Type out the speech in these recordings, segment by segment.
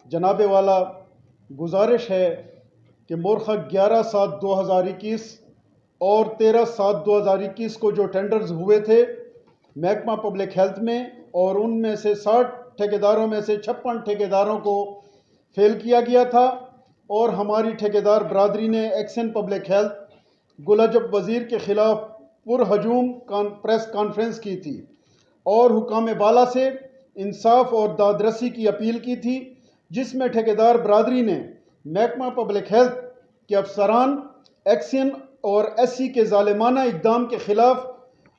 जनाब वाला गुजारिश है कि मोरखा 11/7/2021 और 13/7/2021 को जो टेंडर्स हुए थे महकमा पब्लिक हेल्थ में, और उनमें से 60 ठेकेदारों में से 56 ठेकेदारों को फेल किया गया था। और हमारी ठेकेदार बरादरी ने एक्शन पब्लिक हेल्थ गुलाजब वज़ीर के ख़िलाफ़ पुरहजूम प्रेस कॉन्फ्रेंस की थी और हुकाम बाला से इंसाफ और दादरसी की अपील की थी, जिसमें ठेकेदार बरादरी ने महकमा पब्लिक हेल्थ के अफसरान, एक्शन और एससी के ज़ालिमाना इक़दाम के ख़िलाफ़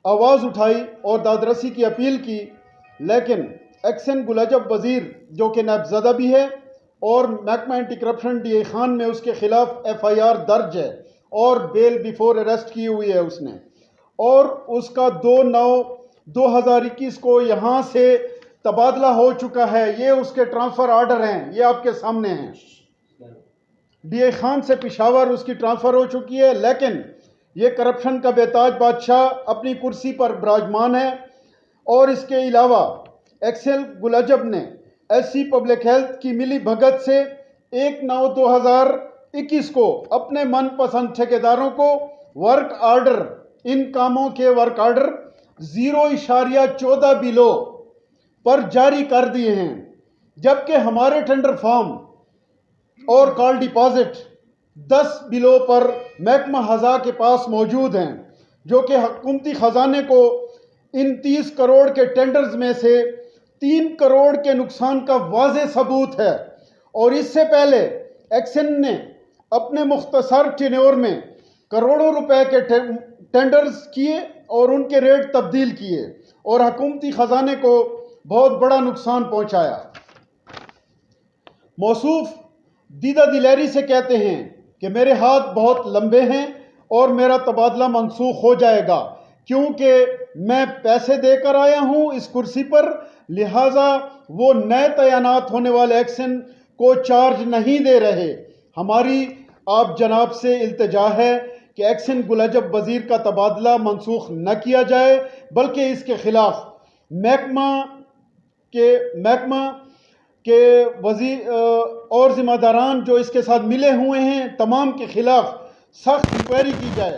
आवाज़ उठाई और दादरसी की अपील की। लेकिन एक्शन गुलाजब वज़ीर जो कि नायबज़दा भी है और महकमा एंटी करप्शन DI खान में उसके ख़िलाफ़ FIR दर्ज है और बेल बिफोर अरेस्ट की हुई है उसने, और उसका 2/9/2021 को यहाँ से तबादला हो चुका है। ये उसके ट्रांसफ़र आर्डर हैं, ये आपके सामने हैं। DI खान से पेशावर उसकी ट्रांसफ़र हो चुकी है, लेकिन ये करप्शन का बेताज बादशाह अपनी कुर्सी पर विराजमान है। और इसके अलावा एक्सेल गुलाजब ने SC पब्लिक हेल्थ की मिली भगत से 1/9/2021 को अपने मनपसंद ठेकेदारों को वर्क आर्डर, इन कामों के वर्क आर्डर 0.14 बिलो पर जारी कर दिए हैं, जबकि हमारे टेंडर फॉर्म और कॉल डिपॉजिट 10 बिलों पर महकमा हज़ा के पास मौजूद हैं, जो कि हुकूमती ख़जाने को इन 30 करोड़ के टेंडर्स में से 3 करोड़ के नुकसान का वाज़ेह सबूत है। और इससे पहले एक्शन ने अपने मुख्तसर टेन्योर में करोड़ों रुपए के टेंडर्स किए और उनके रेट तब्दील किए और हुकूमती ख़जाने को बहुत बड़ा नुकसान पहुंचाया। मौसूफ दीदा दिलेरी से कहते हैं कि मेरे हाथ बहुत लंबे हैं और मेरा तबादला मनसूख हो जाएगा, क्योंकि मैं पैसे देकर आया हूं इस कुर्सी पर, लिहाजा वो नए तैनात होने वाले एक्शन को चार्ज नहीं दे रहे। हमारी आप जनाब से इल्तिजा है कि एक्शन गुलाजब वज़ीर का तबादला मनसूख न किया जाए, बल्कि इसके ख़िलाफ़ महकमा के वज़ीर और ज़िम्मेदारान जो इसके साथ मिले हुए हैं तमाम के ख़िलाफ़ सख्त इंक्वायरी की जाए।